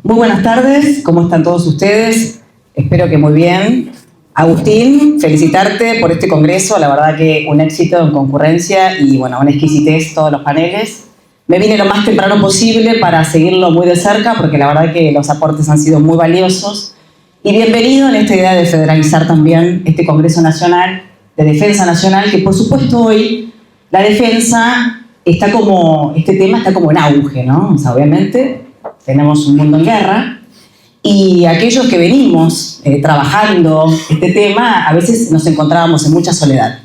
Muy buenas tardes, ¿cómo están todos ustedes? Espero que muy bien. Agustín, felicitarte por este congreso, la verdad que un éxito en concurrencia y bueno, una exquisitez todos los paneles. Me vine lo más temprano posible para seguirlo muy de cerca porque la verdad que los aportes han sido muy valiosos. Y bienvenido en esta idea de federalizar también este Congreso Nacional de Defensa Nacional, que por supuesto hoy la defensa está como, este tema está como en auge, ¿no? O sea, obviamente tenemos un mundo en guerra y aquellos que venimos trabajando este tema, a veces nos encontrábamos en mucha soledad.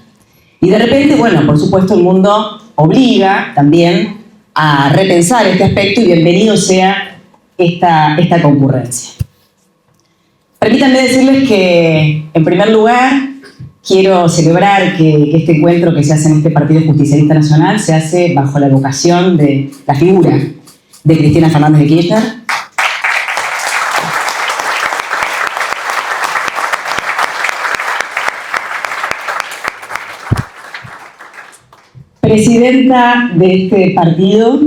Y de repente, bueno, por supuesto el mundo obliga también a repensar este aspecto y bienvenido sea esta concurrencia. Permítanme decirles que, en primer lugar, quiero celebrar que este encuentro que se hace en este Partido Justicialista Nacional se hace bajo la evocación de la figura de Cristina Fernández de Kirchner. Presidenta de este partido,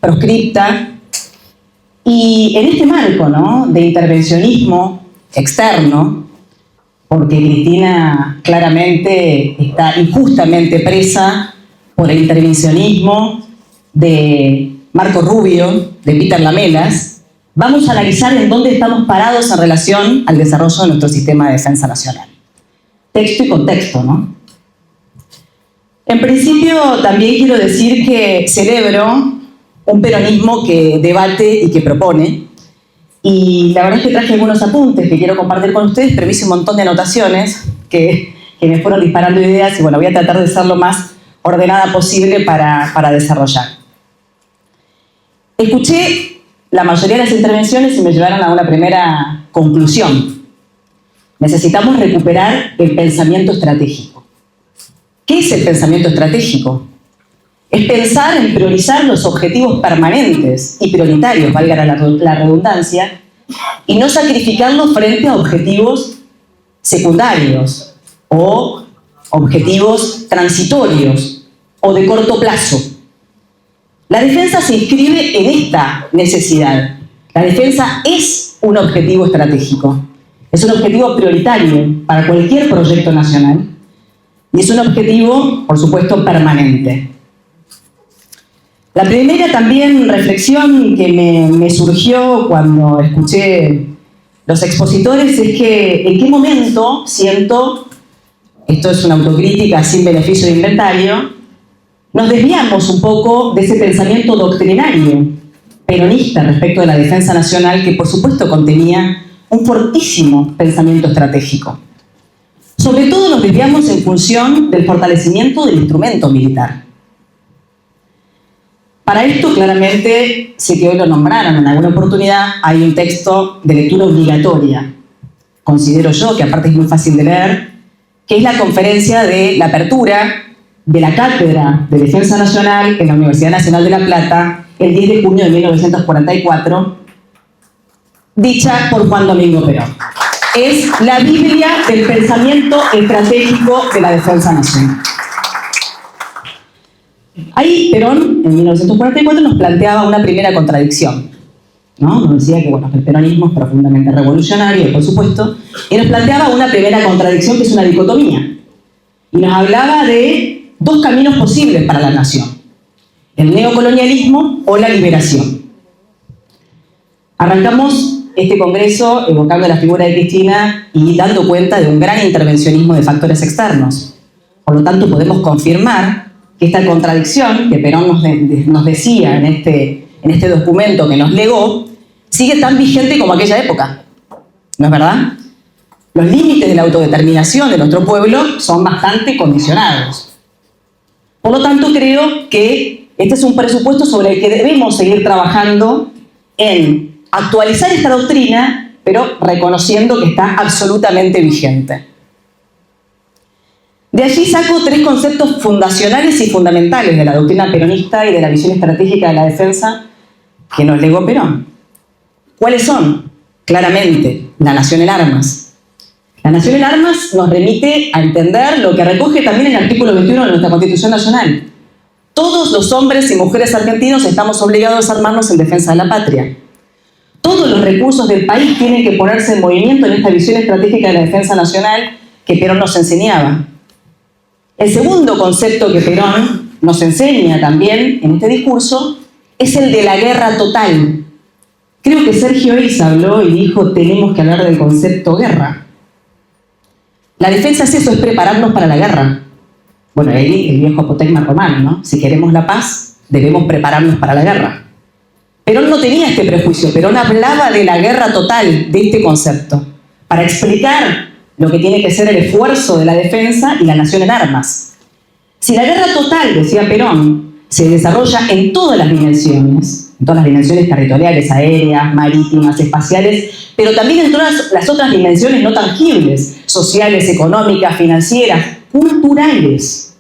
proscripta, y en este marco, ¿no?, de intervencionismo externo, porque Cristina claramente está injustamente presa por el intervencionismo de Marco Rubio, de Peter Lamelas, vamos a analizar en dónde estamos parados en relación al desarrollo de nuestro sistema de defensa nacional. Texto y contexto, ¿no? En principio, también quiero decir que celebro un peronismo que debate y que propone. Y la verdad es que traje algunos apuntes que quiero compartir con ustedes, pero hice un montón de anotaciones que me fueron disparando ideas y bueno, voy a tratar de ser lo más ordenada posible para desarrollar. Escuché la mayoría de las intervenciones y me llevaron a una primera conclusión. Necesitamos recuperar el pensamiento estratégico. ¿Qué es el pensamiento estratégico? Es pensar en priorizar los objetivos permanentes y prioritarios, valga la redundancia, y no sacrificarlos frente a objetivos secundarios o objetivos transitorios o de corto plazo. La defensa se inscribe en esta necesidad. La defensa es un objetivo estratégico, es un objetivo prioritario para cualquier proyecto nacional y es un objetivo, por supuesto, permanente. La primera también reflexión que me surgió cuando escuché los expositores es que en qué momento siento, esto es una autocrítica sin beneficio de inventario, nos desviamos un poco de ese pensamiento doctrinario peronista respecto de la defensa nacional que por supuesto contenía un fortísimo pensamiento estratégico. Sobre todo nos desviamos en función del fortalecimiento del instrumento militar. Para esto, claramente, sé que hoy lo nombraron en alguna oportunidad, hay un texto de lectura obligatoria, considero yo, que aparte es muy fácil de leer, que es la conferencia de la apertura de la Cátedra de Defensa Nacional en la Universidad Nacional de La Plata, el 10 de junio de 1944, dicha por Juan Domingo Perón. Es la Biblia del pensamiento estratégico de la defensa nacional. Ahí Perón, en 1944, nos planteaba una primera contradicción, ¿no? Nos decía que, bueno, el peronismo es profundamente revolucionario, por supuesto, y nos planteaba una primera contradicción que es una dicotomía. Y nos hablaba de dos caminos posibles para la nación: el neocolonialismo o la liberación. Arrancamos este congreso evocando la figura de Cristina y dando cuenta de un gran intervencionismo de factores externos. Por lo tanto, podemos confirmar que esta contradicción que Perón nos decía en este documento que nos legó, sigue tan vigente como aquella época. ¿No es verdad? Los límites de la autodeterminación de nuestro pueblo son bastante condicionados. Por lo tanto, creo que este es un presupuesto sobre el que debemos seguir trabajando en actualizar esta doctrina, pero reconociendo que está absolutamente vigente. De allí saco tres conceptos fundacionales y fundamentales de la doctrina peronista y de la visión estratégica de la defensa que nos legó Perón. ¿Cuáles son? Claramente, la nación en armas. La nación en armas nos remite a entender lo que recoge también el artículo 21 de nuestra Constitución Nacional. Todos los hombres y mujeres argentinos estamos obligados a armarnos en defensa de la patria. Todos los recursos del país tienen que ponerse en movimiento en esta visión estratégica de la defensa nacional que Perón nos enseñaba. El segundo concepto que Perón nos enseña también en este discurso es el de la guerra total. Creo que Sergio Is habló y dijo, tenemos que hablar del concepto guerra. La defensa es eso, es prepararnos para la guerra. Bueno, ahí el viejo apotegma romano, ¿no? Si queremos la paz, debemos prepararnos para la guerra. Perón no tenía este prejuicio, Perón hablaba de la guerra total, de este concepto, para explicar lo que tiene que ser el esfuerzo de la defensa y la nación en armas. Si la guerra total, decía Perón, se desarrolla en todas las dimensiones territoriales, aéreas, marítimas, espaciales, pero también en todas las otras dimensiones no tangibles, sociales, económicas, financieras, culturales.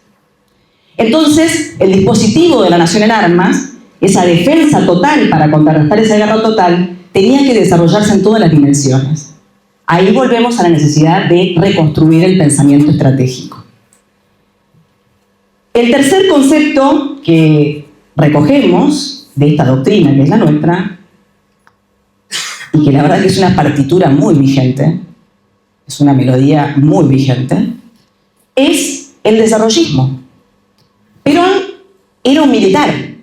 Entonces, el dispositivo de la nación en armas, esa defensa total para contrarrestar esa guerra total, tenía que desarrollarse en todas las dimensiones. Ahí volvemos a la necesidad de reconstruir el pensamiento estratégico. El tercer concepto que recogemos de esta doctrina, que es la nuestra, y que la verdad que es una partitura muy vigente, es una melodía muy vigente, es el desarrollismo. Perón era un militar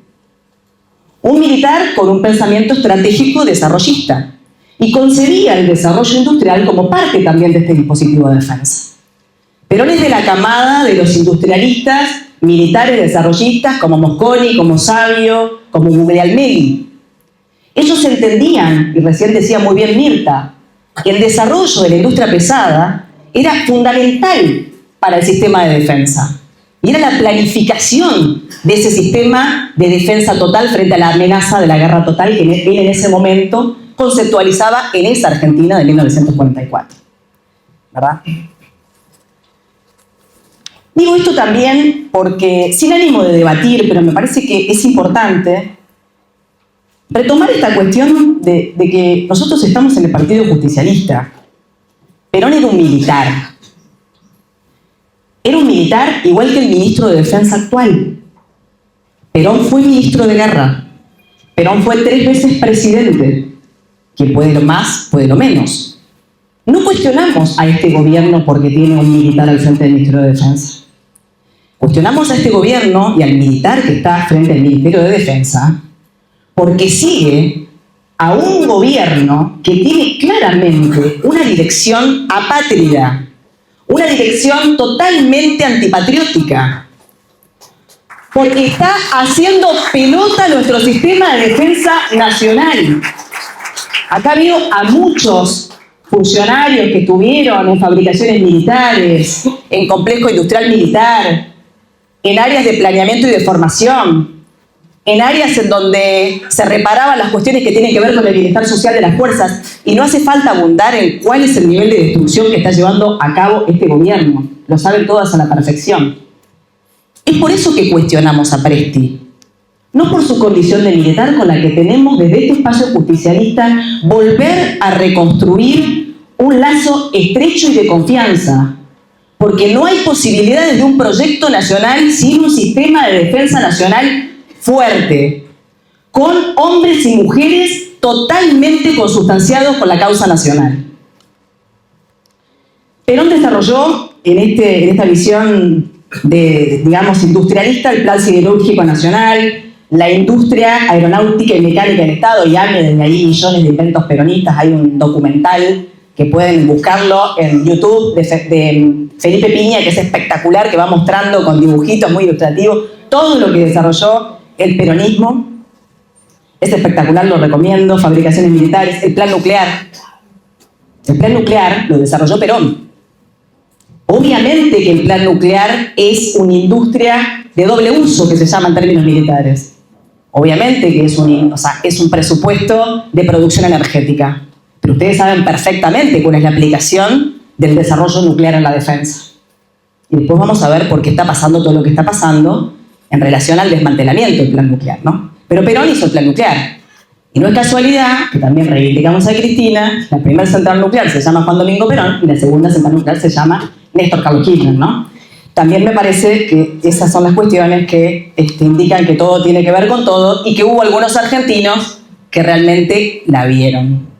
con un pensamiento estratégico desarrollista, y concebía el desarrollo industrial como parte también de este dispositivo de defensa. Perón es de la camada de los industrialistas, militares desarrollistas como Mosconi, como Savio, como Guglielmelli. Ellos entendían, y recién decía muy bien Mirta, que el desarrollo de la industria pesada era fundamental para el sistema de defensa. Y era la planificación de ese sistema de defensa total frente a la amenaza de la guerra total que él en ese momento conceptualizaba en esa Argentina de 1944. ¿Verdad? Digo esto también porque, sin ánimo de debatir, pero me parece que es importante retomar esta cuestión de que nosotros estamos en el Partido Justicialista. Perón era un militar. Era un militar igual que el ministro de Defensa actual. Perón fue ministro de Guerra. Perón fue 3 veces presidente. Quien puede lo más, puede lo menos. No cuestionamos a este gobierno porque tiene un militar al frente del Ministerio de Defensa. Cuestionamos a este gobierno y al militar que está frente al Ministerio de Defensa porque sigue a un gobierno que tiene claramente una dirección apátrida, una dirección totalmente antipatriótica, porque está haciendo pelota nuestro sistema de defensa nacional. Acá veo a muchos funcionarios que estuvieron en fabricaciones militares, en complejo industrial militar, en áreas de planeamiento y de formación, en áreas en donde se reparaban las cuestiones que tienen que ver con el bienestar social de las fuerzas, y no hace falta abundar en cuál es el nivel de destrucción que está llevando a cabo este gobierno. Lo saben todas a la perfección. Es por eso que cuestionamos a Presti. No por su condición de militar, con la que tenemos desde este espacio justicialista volver a reconstruir un lazo estrecho y de confianza, porque no hay posibilidades de un proyecto nacional sin un sistema de defensa nacional fuerte, con hombres y mujeres totalmente consustanciados con la causa nacional. Perón desarrolló en esta visión digamos, industrialista el Plan Siderúrgico Nacional, la industria aeronáutica y mecánica del Estado, y hay desde ahí millones de inventos peronistas. Hay un documental que pueden buscarlo en YouTube de Felipe Piña, que es espectacular, que va mostrando con dibujitos muy ilustrativos todo lo que desarrolló el peronismo. Es espectacular, lo recomiendo. Fabricaciones militares, el plan nuclear. El plan nuclear lo desarrolló Perón. Obviamente que el plan nuclear es una industria de doble uso, que se llama en términos militares. Obviamente que es un presupuesto de producción energética. Pero ustedes saben perfectamente cuál es la aplicación del desarrollo nuclear en la defensa. Y después vamos a ver por qué está pasando todo lo que está pasando en relación al desmantelamiento del plan nuclear, ¿no? Pero Perón hizo el plan nuclear. Y no es casualidad que también reivindicamos a Cristina. La primera central nuclear se llama Juan Domingo Perón y la segunda central nuclear se llama Néstor Carlos Kirchner, ¿no? También me parece que esas son las cuestiones que indican que todo tiene que ver con todo y que hubo algunos argentinos que realmente la vieron.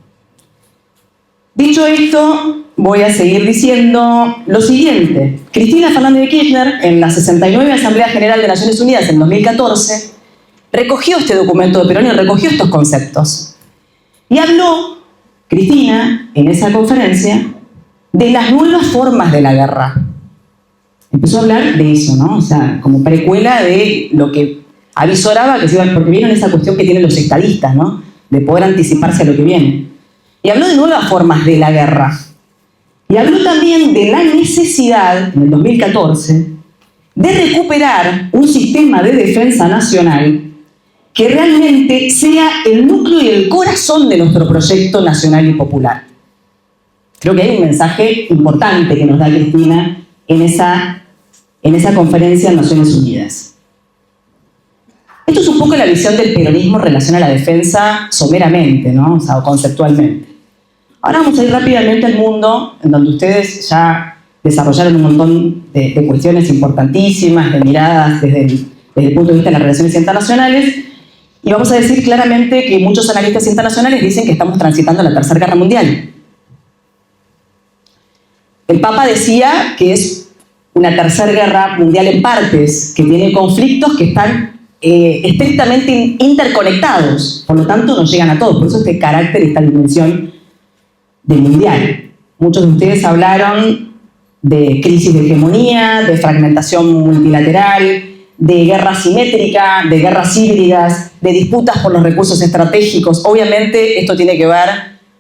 Dicho esto, voy a seguir diciendo lo siguiente. Cristina Fernández de Kirchner, en la 69 Asamblea General de Naciones Unidas en 2014, recogió este documento de Perón y recogió estos conceptos. Y habló, Cristina, en esa conferencia, de las nuevas formas de la guerra. Empezó a hablar de eso, ¿no? O sea, como precuela de lo que avisoraba que se iba, porque vieron esa cuestión que tienen los estadistas, ¿no? De poder anticiparse a lo que viene. Y habló de nuevas formas de la guerra. Y habló también de la necesidad, en el 2014, de recuperar un sistema de defensa nacional que realmente sea el núcleo y el corazón de nuestro proyecto nacional y popular. Creo que hay un mensaje importante que nos da Cristina en esa conferencia en Naciones Unidas. Esto es un poco la visión del peronismo en relación a la defensa someramente, ¿no? O sea, conceptualmente. Ahora vamos a ir rápidamente al mundo, en donde ustedes ya desarrollaron un montón de cuestiones importantísimas, de miradas desde el punto de vista de las relaciones internacionales, y vamos a decir claramente que muchos analistas internacionales dicen que estamos transitando la Tercera Guerra Mundial. El Papa decía que es una Tercera Guerra Mundial en partes, que tiene conflictos que están estrictamente interconectados, por lo tanto no llegan a todos, por eso este carácter, esta dimensión de mundial. Muchos de ustedes hablaron de crisis de hegemonía, de fragmentación multilateral, de guerra asimétrica, de guerras híbridas, de disputas por los recursos estratégicos. Obviamente esto tiene que ver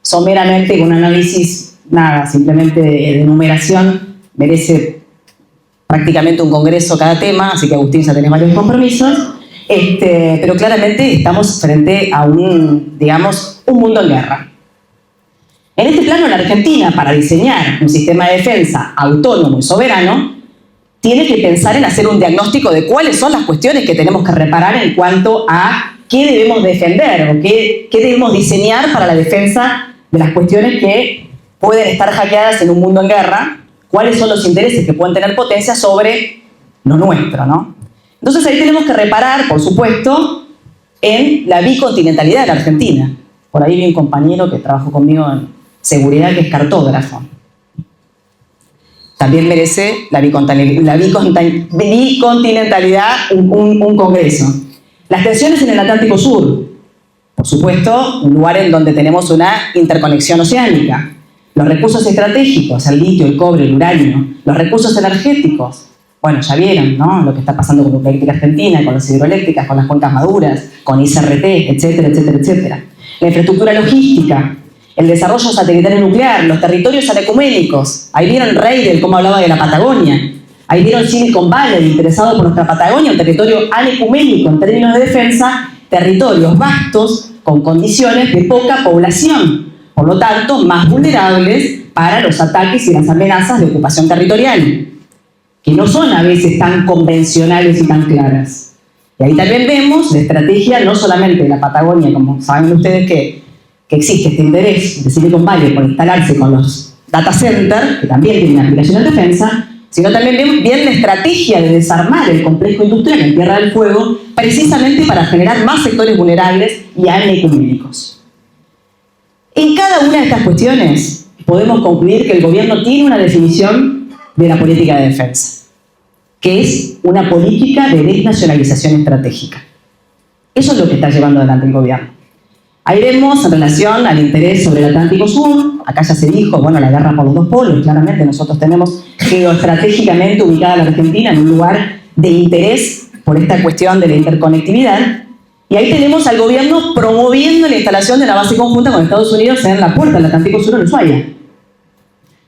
someramente con un análisis, nada, simplemente de numeración, merece prácticamente un congreso cada tema, así que Agustín ya tenés varios compromisos, pero claramente estamos frente a un mundo en guerra. En este plano, la Argentina, para diseñar un sistema de defensa autónomo y soberano, tiene que pensar en hacer un diagnóstico de cuáles son las cuestiones que tenemos que reparar en cuanto a qué debemos defender o qué debemos diseñar para la defensa de las cuestiones que pueden estar hackeadas en un mundo en guerra, cuáles son los intereses que pueden tener potencia sobre lo nuestro, ¿no? Entonces ahí tenemos que reparar, por supuesto, en la bicontinentalidad de la Argentina. Por ahí vi un compañero que trabajó conmigo en seguridad, que es cartógrafo. También merece la bicontinentalidad un congreso. Las tensiones en el Atlántico Sur, por supuesto, un lugar en donde tenemos una interconexión oceánica. Los recursos estratégicos, el litio, el cobre, el uranio. Los recursos energéticos. Bueno, ya vieron, ¿no? Lo que está pasando con la eléctrica argentina, con las hidroeléctricas, con las cuencas maduras, con ICRT, etcétera, etcétera, etcétera. La infraestructura logística, el desarrollo satelital nuclear, los territorios anecuménicos. Ahí vieron Reidel cómo hablaba de la Patagonia. Ahí vieron Silicon Valley, interesado por nuestra Patagonia, un territorio anecuménico en términos de defensa, territorios vastos con condiciones de poca población, por lo tanto, más vulnerables para los ataques y las amenazas de ocupación territorial, que no son a veces tan convencionales y tan claras. Y ahí también vemos la estrategia no solamente de la Patagonia, como saben ustedes que existe este interés de Silicon Valley por instalarse con los data centers, que también tienen aspiración de defensa, sino también vemos bien la estrategia de desarmar el complejo industrial en Tierra del Fuego, precisamente para generar más sectores vulnerables y anecuménicos. En cada una de estas cuestiones podemos concluir que el gobierno tiene una definición de la política de defensa, que es una política de desnacionalización estratégica. Eso es lo que está llevando adelante el gobierno. Ahí vemos en relación al interés sobre el Atlántico Sur, acá ya se dijo, bueno, la guerra por los dos polos, claramente nosotros tenemos geoestratégicamente ubicada a la Argentina en un lugar de interés por esta cuestión de la interconectividad, y ahí tenemos al gobierno promoviendo la instalación de la base conjunta con Estados Unidos en la puerta del Atlántico Sur en Ushuaia.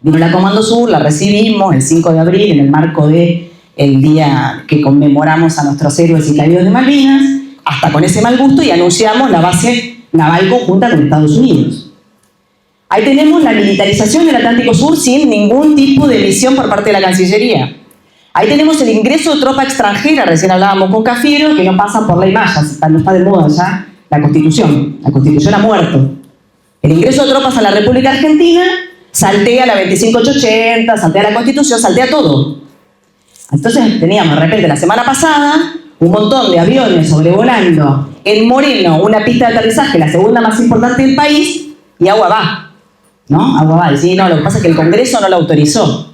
Vino la Comando Sur, la recibimos el 5 de abril en el marco del día que conmemoramos a nuestros héroes y caídos de Malvinas, hasta con ese mal gusto, y anunciamos la base naval conjunta con Estados Unidos. Ahí tenemos la militarización del Atlántico Sur sin ningún tipo de misión por parte de la Cancillería. Ahí tenemos el ingreso de tropa extranjera, recién hablábamos con Cafiero, que no pasa por ley Maya, no está de moda ya la Constitución. La Constitución ha muerto. El ingreso de tropas a la República Argentina saltea la 25880, saltea la Constitución, saltea todo. Entonces teníamos de repente la semana pasada un montón de aviones sobrevolando en Moreno, una pista de aterrizaje, la segunda más importante del país, y agua va. ¿no? Aguabal, sí, no, lo que pasa es que el Congreso no lo autorizó.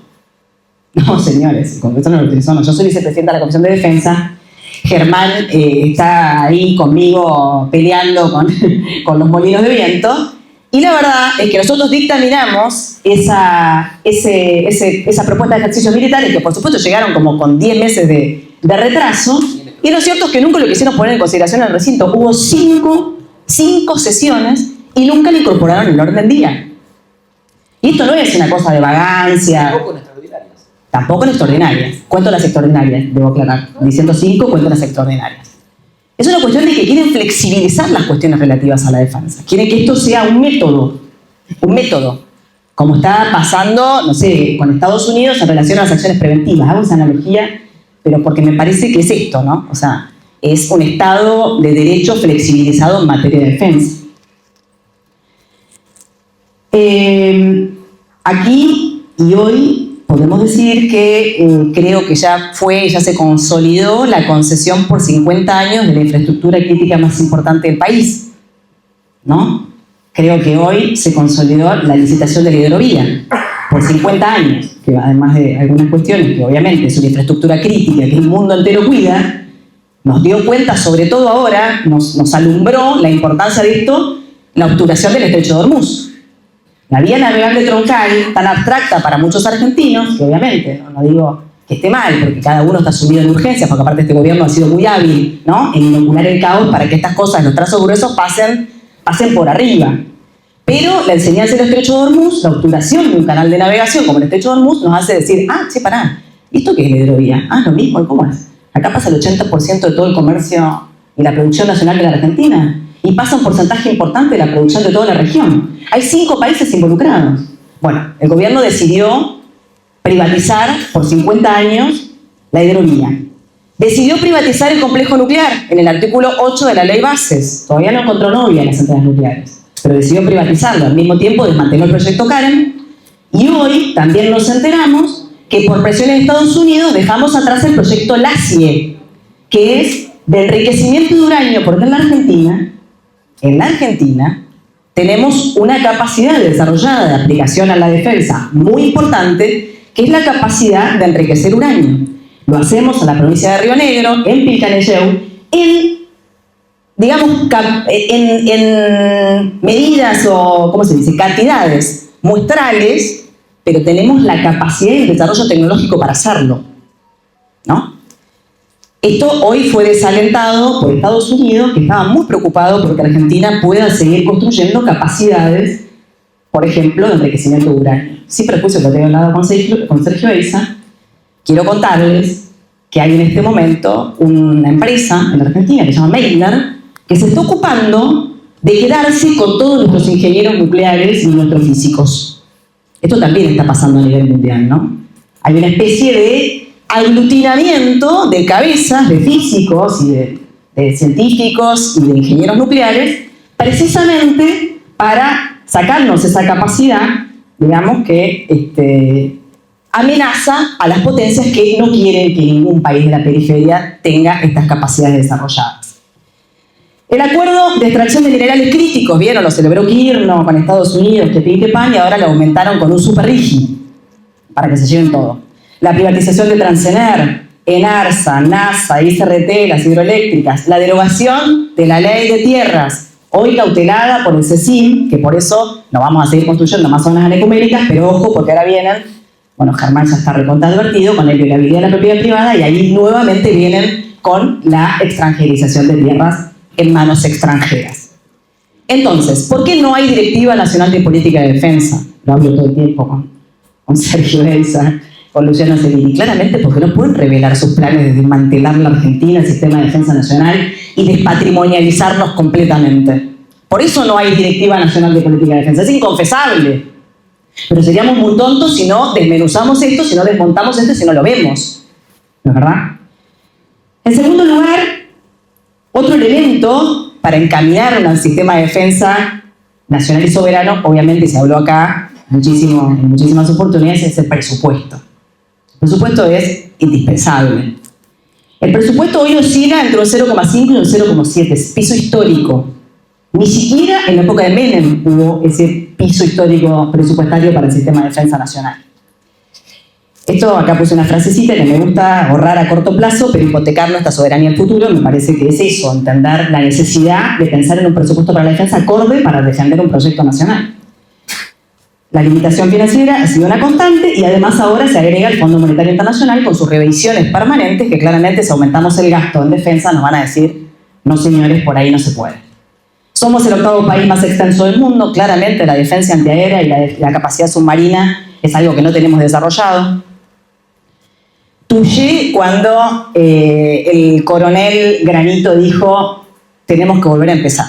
No, señores, el Congreso no lo autorizó, no. Yo soy vicepresidenta de la Comisión de Defensa. Germán está ahí conmigo peleando con los molinos de viento. Y la verdad es que nosotros dictaminamos esa propuesta de ejercicios militares, que por supuesto llegaron como con 10 meses de retraso. Y lo cierto es que nunca lo quisieron poner en consideración en el recinto. Hubo cinco sesiones y nunca lo incorporaron en el orden del día. Y esto no es una cosa de vagancia. Tampoco en extraordinarias. Tampoco en extraordinarias. Cuento las extraordinarias, debo aclarar. Diciendo 5, cuento las extraordinarias. Es una cuestión de que quieren flexibilizar las cuestiones relativas a la defensa. Quieren que esto sea un método. Un método. Como está pasando, no sé, con Estados Unidos en relación a las acciones preventivas. Hago esa analogía, pero porque me parece que es esto, ¿no? O sea, es un Estado de derecho flexibilizado en materia de defensa. Aquí y hoy podemos decir que creo que ya se consolidó la concesión por 50 años de la infraestructura crítica más importante del país, ¿no? Creo que hoy se consolidó la licitación de la hidrovía por 50 años, que además de algunas cuestiones que obviamente es una infraestructura crítica que el mundo entero cuida, nos dio cuenta, sobre todo ahora, nos alumbró la importancia de esto, la obturación del estrecho de Hormuz. La vía navegable troncal, tan abstracta para muchos argentinos, que obviamente no digo que esté mal, porque cada uno está sumido en urgencias, porque aparte este gobierno ha sido muy hábil, ¿no?, en inocular el caos para que estas cosas, los trazos gruesos, pasen por arriba. Pero la enseñanza del estrecho de Hormuz, la obturación de un canal de navegación como el estrecho de Hormuz, nos hace decir, pará, ¿esto qué es la hidrovía? Lo mismo, ¿y cómo es? Acá pasa el 80% de todo el comercio y la producción nacional de la Argentina. Y pasa un porcentaje importante de la producción de toda la región. Hay 5 países involucrados. Bueno, el gobierno decidió privatizar por 50 años la hidrovía. Decidió privatizar el complejo nuclear en el artículo 8 de la ley Bases. Todavía no encontró novia en las centrales nucleares, pero decidió privatizarlo. Al mismo tiempo desmanteló el proyecto Karen. Y hoy también nos enteramos que por presiones de Estados Unidos dejamos atrás el proyecto LACIE, que es de enriquecimiento de uranio, porque en la Argentina tenemos una capacidad desarrollada de aplicación a la defensa muy importante, que es la capacidad de enriquecer uranio. Lo hacemos en la provincia de Río Negro, en Pilcanelleu, en medidas o, ¿cómo se dice?, cantidades muestrales, pero tenemos la capacidad y el desarrollo tecnológico para hacerlo, ¿no? Esto hoy fue desalentado por Estados Unidos, que estaba muy preocupado porque Argentina pueda seguir construyendo capacidades, por ejemplo, de enriquecimiento de uranio. Sin prejuicio, que tengo hablado con Sergio Eiza, quiero contarles que hay en este momento una empresa en Argentina que se llama Meitner, que se está ocupando de quedarse con todos nuestros ingenieros nucleares y nuestros físicos. Esto también está pasando a nivel mundial, ¿no? Hay una especie de aglutinamiento de cabezas de físicos y de científicos y de ingenieros nucleares, precisamente para sacarnos esa capacidad, digamos, que amenaza a las potencias que no quieren que ningún país de la periferia tenga estas capacidades desarrolladas. El acuerdo de extracción de minerales críticos, ¿vieron? Lo celebró Kirchner con Estados Unidos, que pin que pan, y ahora lo aumentaron con un super RIGI, para que se lleven todo. La privatización de Transener, ENARSA, NASA, ICRT, las hidroeléctricas, la derogación de la ley de tierras, hoy cautelada por el CECIM, que por eso no vamos a seguir construyendo más zonas anecuménicas, pero ojo, porque ahora vienen, Germán ya está recontra advertido con la inviolabilidad de la propiedad privada, y ahí nuevamente vienen con la extranjerización de tierras en manos extranjeras. Entonces, ¿por qué no hay Directiva Nacional de Política de Defensa? Lo hablo todo el tiempo con Sergio Eiza, con Luciano Sevini. Claramente porque no pueden revelar sus planes de desmantelar la Argentina, el sistema de defensa nacional, y despatrimonializarnos completamente. Por eso no hay Directiva Nacional de Política de Defensa. Es inconfesable. Pero seríamos muy tontos si no desmenuzamos esto, si no desmontamos esto, si no lo vemos. ¿No es verdad? En segundo lugar, otro elemento para encaminar un sistema de defensa nacional y soberano, obviamente se habló acá en muchísimas oportunidades, es el presupuesto. El presupuesto es indispensable. El presupuesto hoy oscila entre un 0,5 y un 0,7, es piso histórico. Ni siquiera en la época de Menem hubo ese piso histórico presupuestario para el sistema de defensa nacional. Esto, acá puse una frasecita que me gusta: ahorrar a corto plazo, pero hipotecar nuestra soberanía en el futuro. Me parece que es eso, entender la necesidad de pensar en un presupuesto para la defensa acorde para defender un proyecto nacional. La limitación financiera ha sido una constante y además ahora se agrega el Fondo Monetario Internacional con sus revisiones permanentes que claramente, si aumentamos el gasto en defensa, nos van a decir: no señores, por ahí no se puede. Somos el 8º país más extenso del mundo. Claramente la defensa antiaérea y la capacidad submarina es algo que no tenemos desarrollado. Touché cuando el coronel Granito dijo: tenemos que volver a empezar,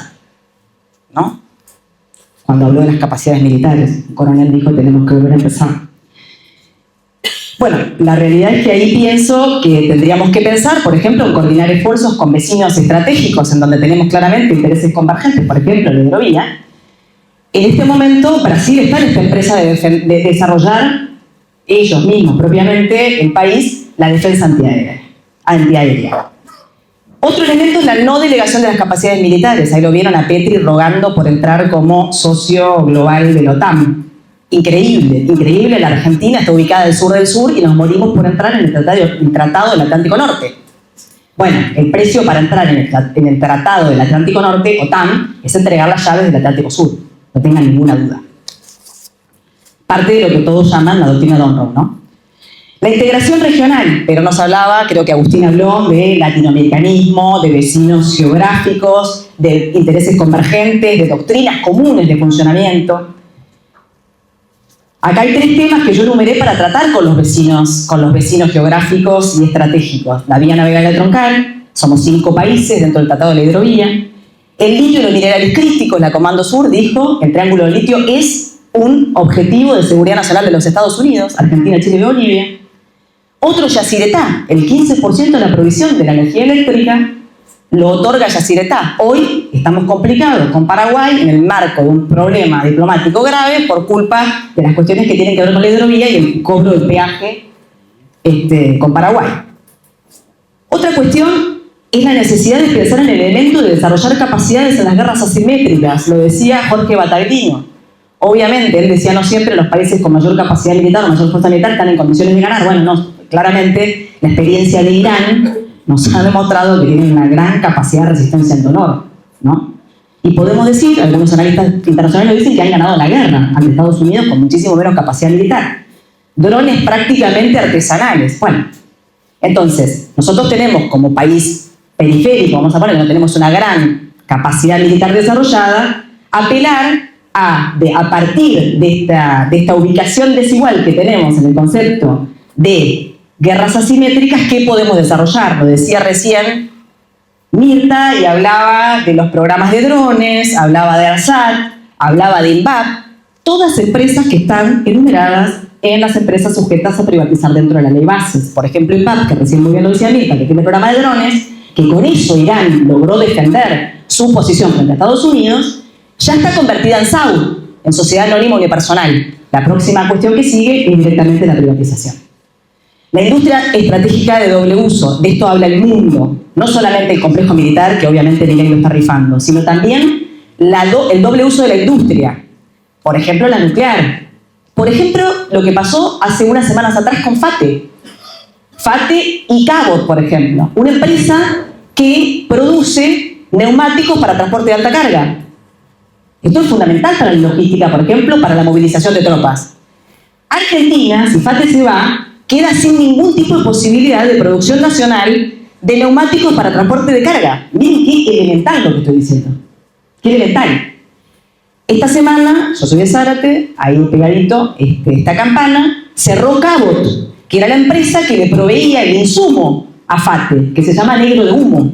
¿no? Cuando habló de las capacidades militares, el coronel dijo: tenemos que volver a empezar. Bueno, la realidad es que ahí pienso que tendríamos que pensar, por ejemplo, en coordinar esfuerzos con vecinos estratégicos en donde tenemos claramente intereses convergentes, por ejemplo, la hidrovía. En este momento, Brasil está en esta empresa de desarrollar ellos mismos, propiamente, el país, la defensa antiaérea. Otro elemento es la no delegación de las capacidades militares. Ahí lo vieron a Petri rogando por entrar como socio global de la OTAN. Increíble, increíble. La Argentina está ubicada al sur del sur y nos morimos por entrar en el Tratado del Atlántico Norte. Bueno, el precio para entrar en el Tratado del Atlántico Norte, OTAN, es entregar las llaves del Atlántico Sur. No tengan ninguna duda. Parte de lo que todos llaman la doctrina Monroe, ¿no? La integración regional, pero nos hablaba, creo que Agustín habló, de latinoamericanismo, de vecinos geográficos, de intereses convergentes, de doctrinas comunes de funcionamiento. Acá hay 3 temas que yo enumeré para tratar con los vecinos geográficos y estratégicos. La vía navegable troncal, somos 5 países dentro del Tratado de la Hidrovía. El litio y los minerales críticos, la Comando Sur dijo, el triángulo del litio es un objetivo de seguridad nacional de los Estados Unidos, Argentina, Chile y Bolivia. Otro, Yacyretá, el 15% de la provisión de la energía eléctrica lo otorga Yacyretá. Hoy estamos complicados con Paraguay en el marco de un problema diplomático grave por culpa de las cuestiones que tienen que ver con la hidrovía y el cobro del peaje con Paraguay. Otra cuestión es la necesidad de pensar en el elemento de desarrollar capacidades en las guerras asimétricas. Lo decía Jorge Bataglino. Obviamente, él decía: no siempre los países con mayor capacidad militar o mayor fuerza militar están en condiciones de ganar. Bueno, no, claramente la experiencia de Irán nos ha demostrado que tienen una gran capacidad de resistencia ante honor, ¿no? Y podemos decir, algunos analistas internacionales lo dicen, que han ganado la guerra ante Estados Unidos con muchísimo menos capacidad militar. Drones prácticamente artesanales. Bueno, entonces, nosotros tenemos como país periférico, vamos a poner, no tenemos una gran capacidad militar desarrollada, apelar a partir de esta ubicación desigual que tenemos en el concepto de guerras asimétricas, ¿qué podemos desarrollar? Lo decía recién Mirta y hablaba de los programas de drones, hablaba de ARSAT, hablaba de INVAP, todas empresas que están enumeradas en las empresas sujetas a privatizar dentro de la ley bases. Por ejemplo, INVAP, que recién muy bien lo decía Mirta, que tiene programa de drones, que con eso Irán logró defender su posición frente a Estados Unidos, ya está convertida en SAU, en sociedad anónima unipersonal. La próxima cuestión que sigue es directamente la privatización. La industria estratégica de doble uso, de esto habla el mundo, no solamente el complejo militar, que obviamente Milei lo está rifando, sino también el doble uso de la industria. Por ejemplo, la nuclear. Por ejemplo, lo que pasó hace unas semanas atrás con FATE. FATE y Cabot, por ejemplo, una empresa que produce neumáticos para transporte de alta carga. Esto es fundamental para la logística, por ejemplo, para la movilización de tropas. Argentina, si FATE se va, queda sin ningún tipo de posibilidad de producción nacional de neumáticos para transporte de carga. Miren qué elemental lo que estoy diciendo. Qué elemental. Esta semana, yo soy de Zárate, ahí pegadito esta campana, cerró Cabot, que era la empresa que le proveía el insumo a FATE, que se llama Negro de Humo.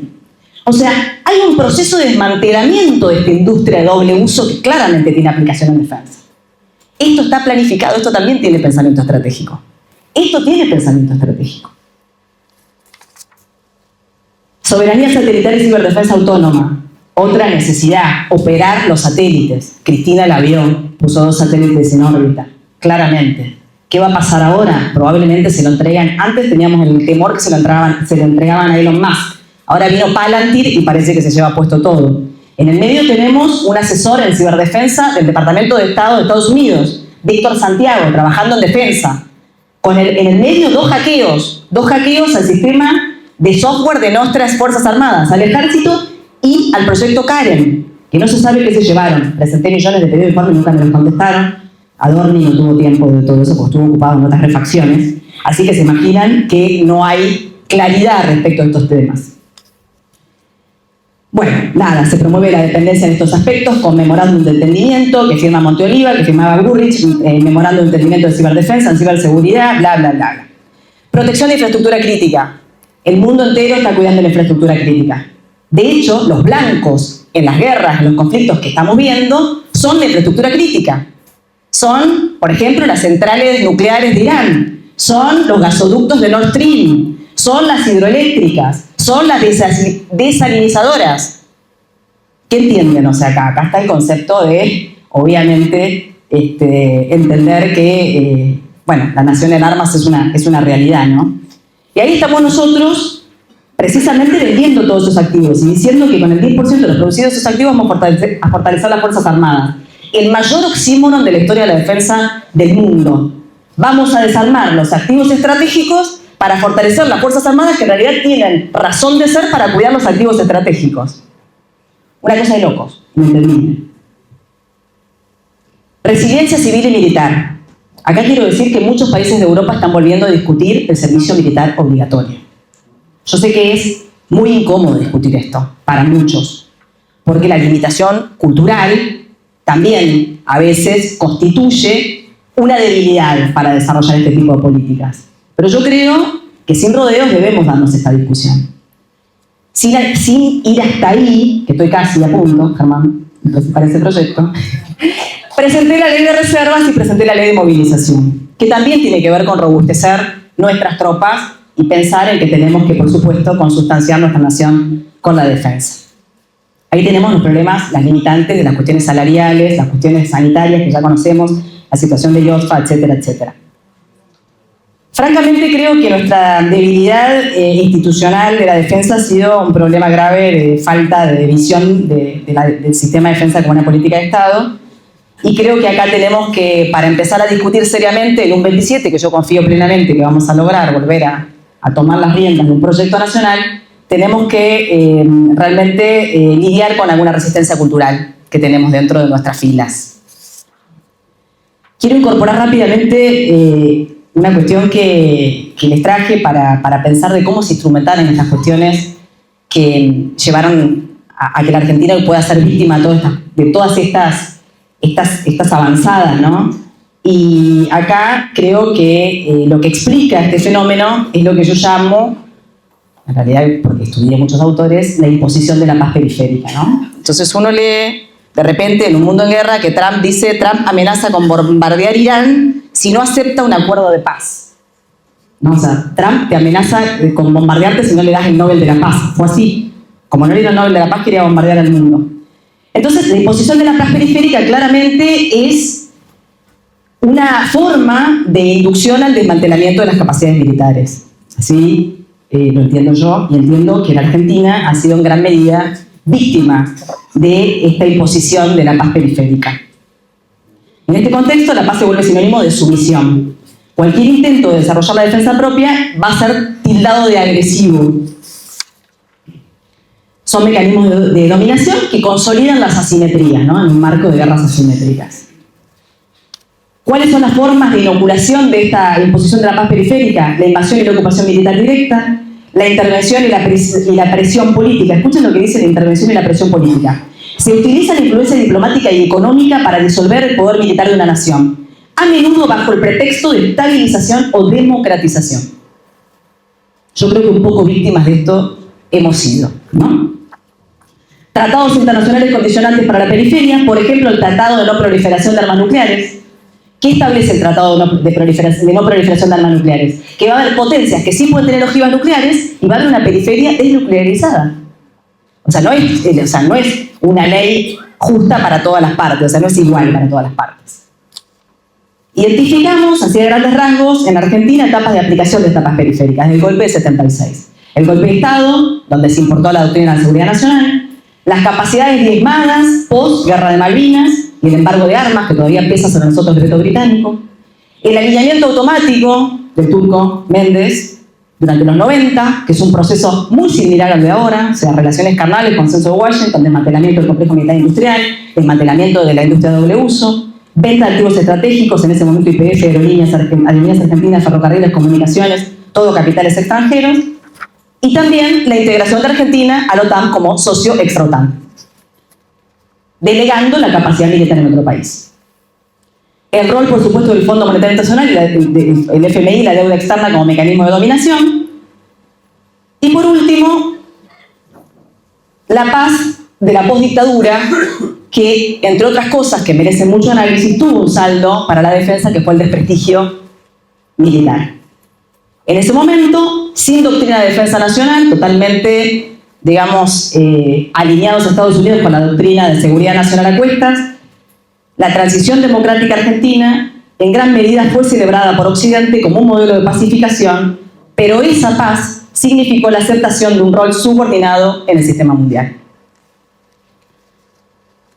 O sea, hay un proceso de desmantelamiento de esta industria de doble uso que claramente tiene aplicación en defensa. Esto está planificado, esto también tiene pensamiento estratégico. Esto tiene pensamiento estratégico. Soberanía satelital y ciberdefensa autónoma. Otra necesidad, operar los satélites. Cristina la vio, puso 2 satélites en órbita, claramente. ¿Qué va a pasar ahora? Probablemente se lo entregan. Antes teníamos el temor que se lo entregaban a Elon Musk. Ahora vino Palantir y parece que se lleva puesto todo. En el medio tenemos un asesor en ciberdefensa del Departamento de Estado de Estados Unidos, Víctor Santiago, trabajando en defensa. En el medio dos hackeos al sistema de software de nuestras Fuerzas Armadas, al Ejército y al proyecto Karen, que no se sabe qué se llevaron. Presenté millones de pedidos de informe y nunca me los contestaron. Adorni no tuvo tiempo de todo eso porque estuvo ocupado en otras refacciones. Así que se imaginan que no hay claridad respecto a estos temas. Bueno, nada, se promueve la dependencia en estos aspectos con memorándum de entendimiento que firma Monteoliva, que firmaba Burrich, memorándum de entendimiento de ciberdefensa, en ciberseguridad, bla, bla, bla, bla. Protección de infraestructura crítica. El mundo entero está cuidando la infraestructura crítica. De hecho, los blancos en las guerras, en los conflictos que estamos viendo, son de infraestructura crítica. Son, por ejemplo, las centrales nucleares de Irán, son los gasoductos de Nord Stream, son las hidroeléctricas, son las desalinizadoras. ¿Qué entienden? O sea, acá está el concepto de, obviamente, entender que, bueno, la nación en armas es una realidad, ¿no? Y ahí estamos nosotros, precisamente vendiendo todos esos activos y diciendo que con el 10% de los producidos de esos activos vamos a fortalecer las Fuerzas Armadas. El mayor oxímoron de la historia de la defensa del mundo. Vamos a desarmar los activos estratégicos para fortalecer las Fuerzas Armadas que en realidad tienen razón de ser para cuidar los activos estratégicos. Una cosa de locos, inentendible. Resiliencia civil y militar. Acá quiero decir que muchos países de Europa están volviendo a discutir el servicio militar obligatorio. Yo sé que es muy incómodo discutir esto, para muchos, porque la limitación cultural también a veces constituye una debilidad para desarrollar este tipo de políticas. Pero yo creo que sin rodeos debemos darnos esta discusión. Sin ir hasta ahí, que estoy casi a punto, Germán, para ese proyecto, presenté la ley de reservas y presenté la ley de movilización, que también tiene que ver con robustecer nuestras tropas y pensar en que tenemos que, por supuesto, consustanciar nuestra nación con la defensa. Ahí tenemos los problemas, las limitantes de las cuestiones salariales, las cuestiones sanitarias que ya conocemos, la situación de IOSFA, etcétera, etcétera. Francamente creo que nuestra debilidad institucional de la defensa ha sido un problema grave de falta de visión del sistema de defensa como una política de Estado. Y creo que acá tenemos que, para empezar a discutir seriamente el 1.27, que yo confío plenamente que vamos a lograr volver a tomar las riendas de un proyecto nacional, tenemos que realmente lidiar con alguna resistencia cultural que tenemos dentro de nuestras filas. Quiero incorporar rápidamente una cuestión que les traje para pensar de cómo se instrumentaron estas cuestiones que llevaron a que la Argentina pueda ser víctima de todas estas avanzadas, ¿no? Y acá creo que lo que explica este fenómeno es lo que yo llamo, en realidad porque estudié muchos autores, la imposición de la paz periférica, ¿no? Entonces uno lee, de repente, en un mundo en guerra, que Trump amenaza con bombardear Irán si no acepta un acuerdo de paz. ¿No? O sea, Trump te amenaza con bombardearte si no le das el Nobel de la Paz. Fue así. Como no le dio el Nobel de la Paz, quería bombardear al mundo. Entonces, la imposición de la paz periférica claramente es una forma de inducción al desmantelamiento de las capacidades militares. Así lo entiendo yo, y entiendo que la Argentina ha sido en gran medida víctima de esta imposición de la paz periférica. En este contexto, la paz se vuelve sinónimo de sumisión. Cualquier intento de desarrollar la defensa propia va a ser tildado de agresivo. Son mecanismos de dominación que consolidan las asimetrías, ¿no? En un marco de guerras asimétricas. ¿Cuáles son las formas de inoculación de esta imposición de la paz periférica? La invasión y la ocupación militar directa, la intervención y la presión política. Escuchen lo que dice la intervención y la presión política. Se utiliza la influencia diplomática y económica para disolver el poder militar de una nación, a menudo bajo el pretexto de estabilización o democratización. Yo creo que un poco víctimas de esto hemos sido, ¿no? Tratados internacionales condicionantes para la periferia, por ejemplo, el Tratado de No Proliferación de Armas Nucleares. ¿Qué establece el Tratado de No Proliferación de Armas Nucleares? Que va a haber potencias que sí pueden tener ojivas nucleares y va a haber una periferia desnuclearizada. O sea, no es una ley justa para todas las partes, o sea, no es igual para todas las partes. Identificamos, así de grandes rasgos, en Argentina etapas de aplicación de estas paz periféricas, del golpe de 76. El golpe de Estado, donde se importó la doctrina de la seguridad nacional, las capacidades diezmadas post-guerra de Malvinas y el embargo de armas que todavía pesa sobre nosotros el veto británico, el alineamiento automático del turco Méndez durante los 90, que es un proceso muy similar al de ahora, o sea, relaciones carnales, consenso de Washington, desmantelamiento del complejo militar industrial, desmantelamiento de la industria de doble uso, venta de activos estratégicos, en ese momento YPF, aerolíneas argentinas, ferrocarriles, comunicaciones, todo capitales extranjeros, y también la integración de Argentina a la OTAN como socio extra-OTAN, delegando la capacidad militar en otro país. El rol, por supuesto, del Fondo Monetario Internacional, el FMI, la deuda externa como mecanismo de dominación. Y por último, la paz de la postdictadura, que, entre otras cosas que merecen mucho análisis, tuvo un saldo para la defensa que fue el desprestigio militar. En ese momento, sin doctrina de defensa nacional, totalmente, digamos, alineados a Estados Unidos con la doctrina de seguridad nacional a cuestas, la transición democrática argentina en gran medida fue celebrada por Occidente como un modelo de pacificación, pero esa paz significó la aceptación de un rol subordinado en el sistema mundial.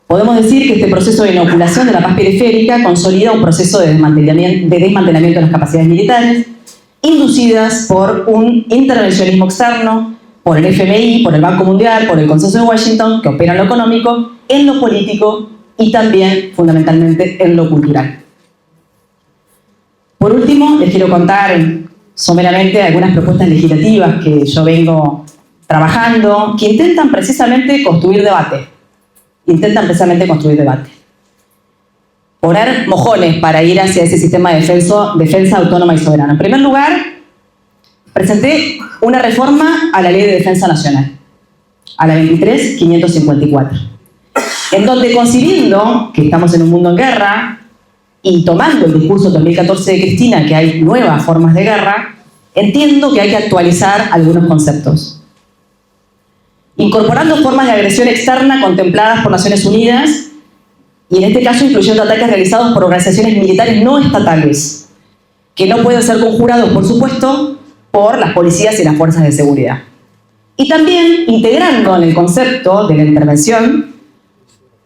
Podemos decir que este proceso de inoculación de la paz periférica consolida un proceso de desmantelamiento de las capacidades militares, inducidas por un intervencionismo externo, por el FMI, por el Banco Mundial, por el Consenso de Washington, que opera en lo económico, en lo político y también, fundamentalmente, en lo cultural. Por último, les quiero contar someramente algunas propuestas legislativas que yo vengo trabajando, que intentan precisamente construir debate. Poner mojones para ir hacia ese sistema de defensa autónoma y soberana. En primer lugar, presenté una reforma a la Ley de Defensa Nacional, a la 23.554, en donde, concibiendo que estamos en un mundo en guerra y tomando el discurso 2014 de Cristina, que hay nuevas formas de guerra, entiendo que hay que actualizar algunos conceptos. Incorporando formas de agresión externa contempladas por Naciones Unidas, y en este caso incluyendo ataques realizados por organizaciones militares no estatales, que no pueden ser conjurados, por supuesto, por las policías y las fuerzas de seguridad. Y también integrando en el concepto de la intervención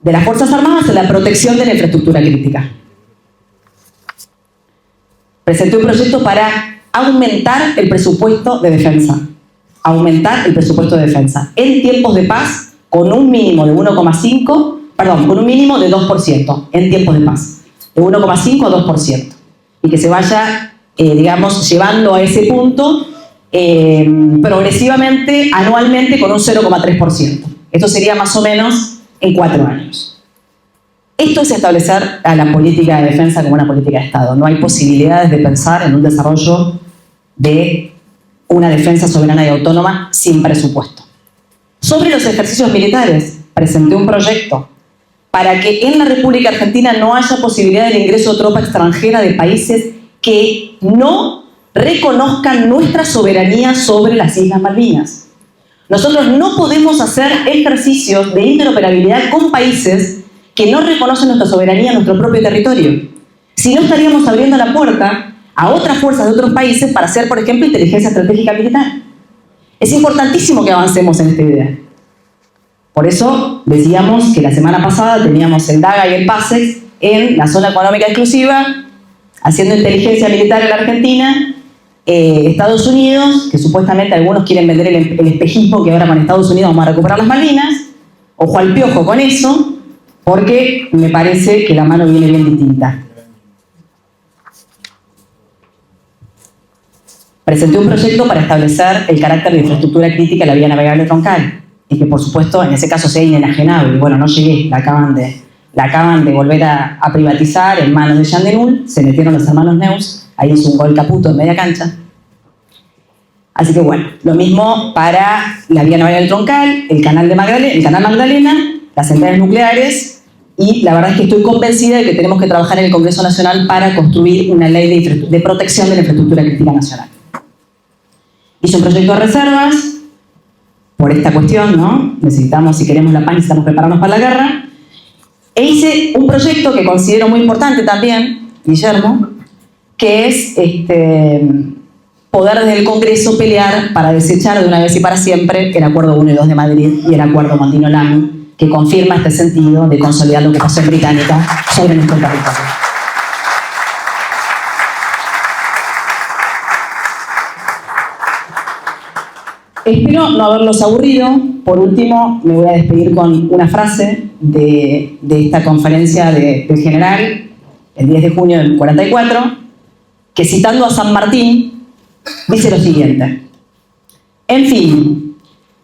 de las Fuerzas Armadas en la protección de la infraestructura crítica. Presenté un proyecto para aumentar el presupuesto de defensa. En tiempos de paz, con un mínimo de 2% en tiempos de paz, de 1,5 a 2%, y que se vaya, digamos, llevando a ese punto progresivamente, anualmente, con un 0,3%. Esto sería más o menos en 4 años. Esto es establecer a la política de defensa como una política de Estado. No hay posibilidades de pensar en un desarrollo de una defensa soberana y autónoma sin presupuesto. Sobre los ejercicios militares, presenté un proyecto para que en la República Argentina no haya posibilidad de ingreso de tropa extranjera de países que no reconozcan nuestra soberanía sobre las Islas Malvinas. Nosotros no podemos hacer ejercicios de interoperabilidad con países que no reconocen nuestra soberanía en nuestro propio territorio. Si no, estaríamos abriendo la puerta a otras fuerzas de otros países para hacer, por ejemplo, inteligencia estratégica militar. Es importantísimo que avancemos en esta idea. Por eso decíamos que la semana pasada teníamos el DAGA y el PASEX en la zona económica exclusiva, haciendo inteligencia militar en la Argentina, Estados Unidos, que supuestamente algunos quieren vender el espejismo que ahora con Estados Unidos vamos a recuperar las Malvinas. Ojo al piojo con eso, porque me parece que la mano viene bien distinta. Presenté un proyecto para establecer el carácter de infraestructura crítica de la vía navegable troncal, y que por supuesto en ese caso sea inenajenable. Bueno, no llegué, la acaban de volver a privatizar en manos de Jean Denul, se metieron los hermanos Neus, ahí es un gol Caputo en media cancha. Así que bueno, lo mismo para la vía navegable troncal, el canal Magdalena, las centrales nucleares, y la verdad es que estoy convencida de que tenemos que trabajar en el Congreso Nacional para construir una ley de protección de la infraestructura crítica nacional. Hice un proyecto de reservas, por esta cuestión, ¿no? Necesitamos, si queremos la paz, necesitamos prepararnos para la guerra. E hice un proyecto que considero muy importante también, Guillermo, que es poder desde el Congreso pelear para desechar de una vez y para siempre el Acuerdo 1 y 2 de Madrid y el Acuerdo Montino-Lamy, que confirma este sentido de consolidar la ocupación británica sobre nuestro territorio. Espero no haberlos aburrido. Por último, me voy a despedir con una frase de esta conferencia del general, el 10 de junio del 44, que citando a San Martín, dice lo siguiente: en fin,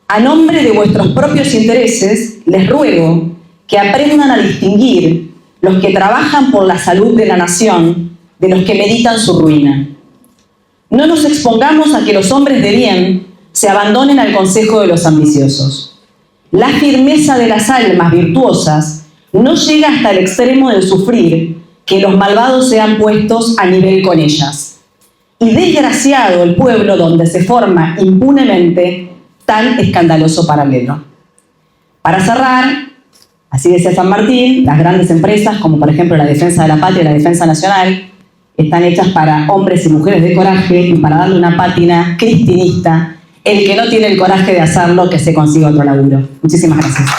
a nombre de vuestros propios intereses, les ruego que aprendan a distinguir los que trabajan por la salud de la nación de los que meditan su ruina. No nos expongamos a que los hombres de bien se abandonen al consejo de los ambiciosos. La firmeza de las almas virtuosas no llega hasta el extremo de sufrir que los malvados sean puestos a nivel con ellas. Y desgraciado el pueblo donde se forma impunemente tan escandaloso paralelo. Para cerrar, así decía San Martín, las grandes empresas, como por ejemplo la defensa de la patria y la defensa nacional, están hechas para hombres y mujeres de coraje y para darle una pátina cristinista. El que no tiene el coraje de hacerlo, que se consiga otro laburo. Muchísimas gracias.